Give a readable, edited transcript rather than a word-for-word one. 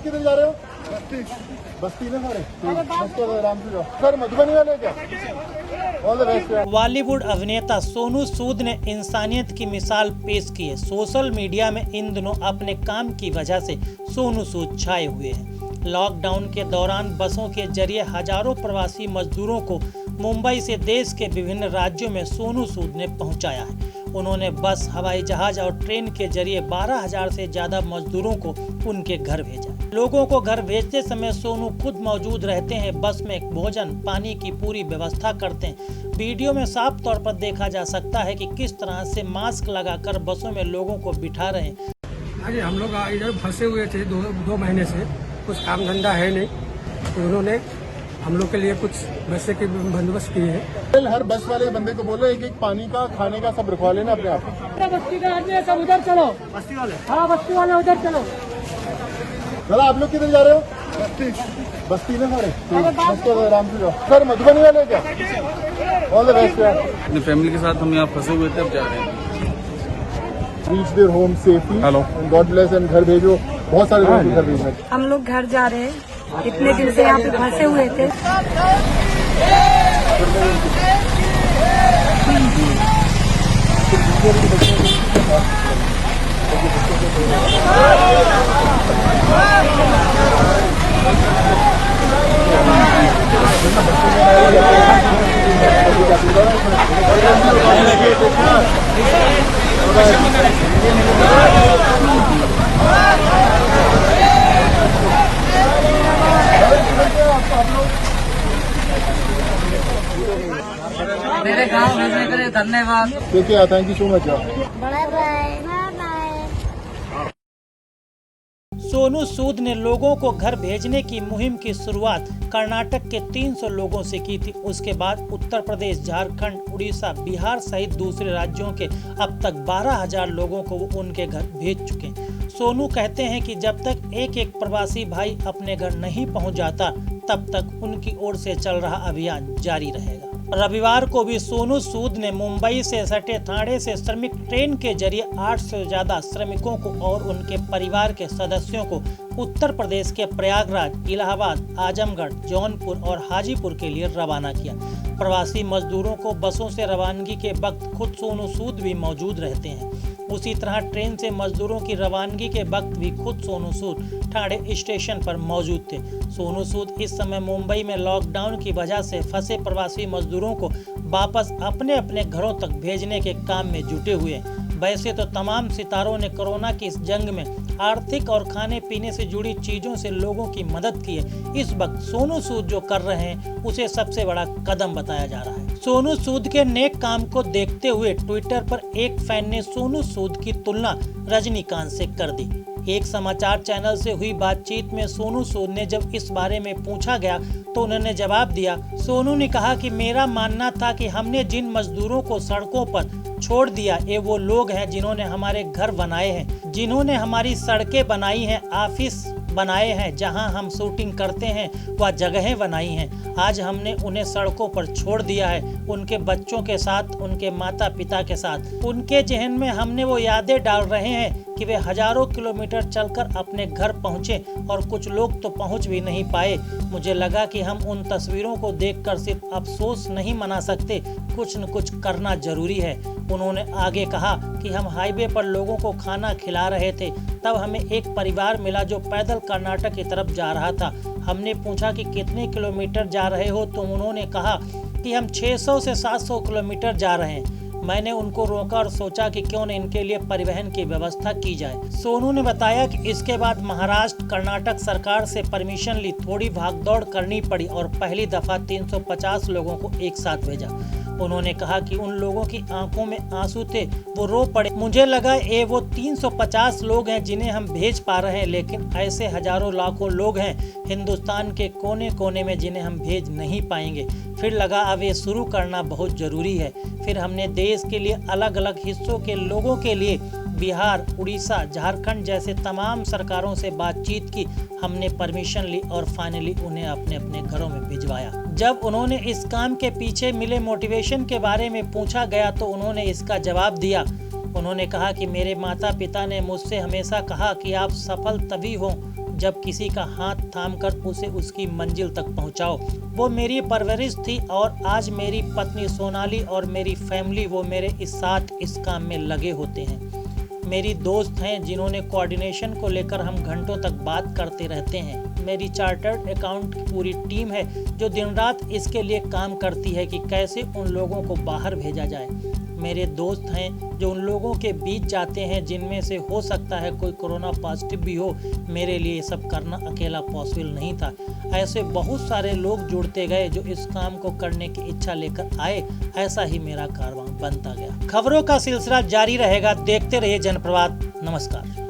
किधर जा रहे हो? बस्ती में सारे आराम से जाओ सर। मधुबनी वाले क्या? All the best. बॉलीवुड अभिनेता सोनू सूद ने इंसानियत की मिसाल पेश की है। सोशल मीडिया में इन दिनों अपने काम की वजह से सोनू सूद छाए हुए हैं। लॉकडाउन के दौरान बसों के जरिए हजारों प्रवासी मजदूरों को मुंबई से देश के विभिन्न राज्यों में सोनू सूद ने पहुंचाया है। उन्होंने बस, हवाई जहाज और ट्रेन के जरिए 12,000 से ज्यादा मजदूरों को उनके घर भेजा। लोगों को घर भेजते समय सोनू खुद मौजूद रहते हैं। बस में भोजन पानी की पूरी व्यवस्था करते हैं। वीडियो में साफ तौर पर देखा जा सकता है कि किस तरह से मास्क लगाकर बसों में लोगों को बिठा रहे हैं। अरे हम लोग इधर फंसे हुए थे दो महीने से, कुछ काम धंधा है नहीं, तो उन्होंने हम लोग के लिए कुछ पैसे के बंदोबस्त किए हैं। हर बस वाले बंदे को बोलो एक पानी का, खाने का सब रखवा लेना अपने आप। बस्ती का आदमी सब उधर चलो, बस्ती वाले, हाँ बस्ती वाले उधर चलो। चला आप लोग किधर जा रहे हो? बस्ती में सारे आराम से जाओ सर। मधुबनी वाले क्या? All the best. अपनी फैमिली के साथ हम यहाँ फंसे हुए थे, अब जा रहे हैं। Reach their home safely. Hello God bless and घर भेजो। बहुत सारे लोग घर भेज रहे हैं। हम लोग घर जा रहे हैं। इतने दिन से यहाँ पे फंसे हुए थे। मेरे गांव भेजने के लिए धन्यवाद। ठीक है, thank you so much. Bye bye. Sonu Sood ने लोगों को घर भेजने की मुहिम की शुरुआत कर्नाटक के 300 लोगों से की थी। उसके बाद उत्तर प्रदेश, झारखंड, उड़ीसा, बिहार सहित दूसरे राज्यों के अब तक 12,000 लोगों को वो उनके घर भेज चुके हैं। सोनू कहते हैं कि जब तक एक एक प्रवासी भाई अपने घर नहीं पहुंच जाता, तब तक उनकी ओर से चल रहा अभियान जारी रहेगा। रविवार को भी सोनू सूद ने मुंबई से सटे ठाणे से श्रमिक ट्रेन के जरिए 8 से ज्यादा श्रमिकों को और उनके परिवार के सदस्यों को उत्तर प्रदेश के प्रयागराज, इलाहाबाद, आजमगढ़, जौनपुर और हाजीपुर के लिए रवाना किया। प्रवासी मजदूरों को बसों से रवानगी के वक्त खुद सोनू सूद भी मौजूद रहते हैं। उसी तरह ट्रेन से मजदूरों की रवानगी के वक्त भी खुद सोनू सूद ठाणे स्टेशन पर मौजूद थे। सोनू सूद इस समय मुंबई में लॉकडाउन की वजह से फंसे प्रवासी मजदूरों को वापस अपने अपने घरों तक भेजने के काम में जुटे हुए हैं। वैसे तो तमाम सितारों ने कोरोना की इस जंग में आर्थिक और खाने पीने से जुड़ी चीजों से लोगों की मदद की है। इस वक्त सोनू सूद जो कर रहे हैं उसे सबसे बड़ा कदम बताया जा रहा है। सोनू सूद के नेक काम को देखते हुए ट्विटर पर एक फैन ने सोनू सूद की तुलना रजनीकांत से कर दी। एक समाचार चैनल से हुई बातचीत में सोनू सूद ने जब इस बारे में पूछा गया तो उन्होंने जवाब दिया। सोनू ने कहा कि मेरा मानना था कि हमने जिन मजदूरों को सड़कों पर छोड़ दिया, ये वो लोग हैं जिन्होंने हमारे घर बनाए हैं, जिन्होंने हमारी सड़कें बनाई हैं, ऑफिस बनाए हैं, जहां हम शूटिंग करते हैं वह जगहें बनाई हैं। आज हमने उन्हें सड़कों पर छोड़ दिया है, उनके बच्चों के साथ, उनके माता पिता के साथ। उनके जहन में हमने वो यादें डाल रहे हैं कि वे हजारों किलोमीटर चलकर अपने घर पहुंचे और कुछ लोग तो पहुंच भी नहीं पाए। मुझे लगा कि हम उन तस्वीरों को देखकर सिर्फ अफसोस नहीं मना सकते, कुछ न कुछ करना जरूरी है। उन्होंने आगे कहा कि हम हाईवे पर लोगों को खाना खिला रहे थे, तब हमें एक परिवार मिला जो पैदल कर्नाटक की तरफ जा रहा था। हमने पूछा कि कितने किलोमीटर जा रहे हो, तो उन्होंने कहा कि हम 600 से 700 किलोमीटर जा रहे हैं। मैंने उनको रोका और सोचा कि क्यों न इनके लिए परिवहन की व्यवस्था की जाए। सोनू ने बताया कि इसके बाद महाराष्ट्र, कर्नाटक सरकार से परमिशन ली, थोड़ी भागदौड़ करनी पड़ी और पहली दफा 350 लोगों को एक साथ भेजा। उन्होंने कहा कि उन लोगों की आंखों में आंसू थे, वो रो पड़े। मुझे लगा ये वो 350 लोग हैं जिन्हें हम भेज पा रहे हैं, लेकिन ऐसे हजारों लाखों लोग हैं हिंदुस्तान के कोने कोने में जिन्हें हम भेज नहीं पाएंगे। फिर लगा अब ये शुरू करना बहुत जरूरी है। फिर हमने देश के लिए अलग अलग हिस्सों के लोगों के लिए बिहार, उड़ीसा, झारखंड जैसे तमाम सरकारों से बातचीत की। हमने परमिशन ली और फाइनली उन्हें अपने अपने घरों में भिजवाया। जब उन्होंने इस काम के पीछे मिले मोटिवेशन के बारे में पूछा गया तो उन्होंने इसका जवाब दिया। उन्होंने कहा कि मेरे माता पिता ने मुझसे हमेशा कहा कि आप सफल तभी हो जब किसी का हाथ थामकर उसे उसकी मंजिल तक पहुंचाओ। वो मेरी परवरिश थी और आज मेरी पत्नी सोनाली और मेरी फैमिली वो मेरे साथ इस काम में लगे होते हैं। मेरी दोस्त हैं जिन्होंने कोऑर्डिनेशन को लेकर हम घंटों तक बात करते रहते हैं। मेरी चार्टर्ड अकाउंट की पूरी टीम है जो दिन रात इसके लिए काम करती है कि कैसे उन लोगों को बाहर भेजा जाए। मेरे दोस्त हैं जो उन लोगों के बीच जाते हैं जिनमें से हो सकता है कोई कोरोना पॉजिटिव भी हो। मेरे लिए ये सब करना अकेला पॉसिबल नहीं था। ऐसे बहुत सारे लोग जुड़ते गए जो इस काम को करने की इच्छा लेकर आए। ऐसा ही मेरा कारवां बनता गया। खबरों का सिलसिला जारी रहेगा। देखते रहिए जनप्रवाद। नमस्कार।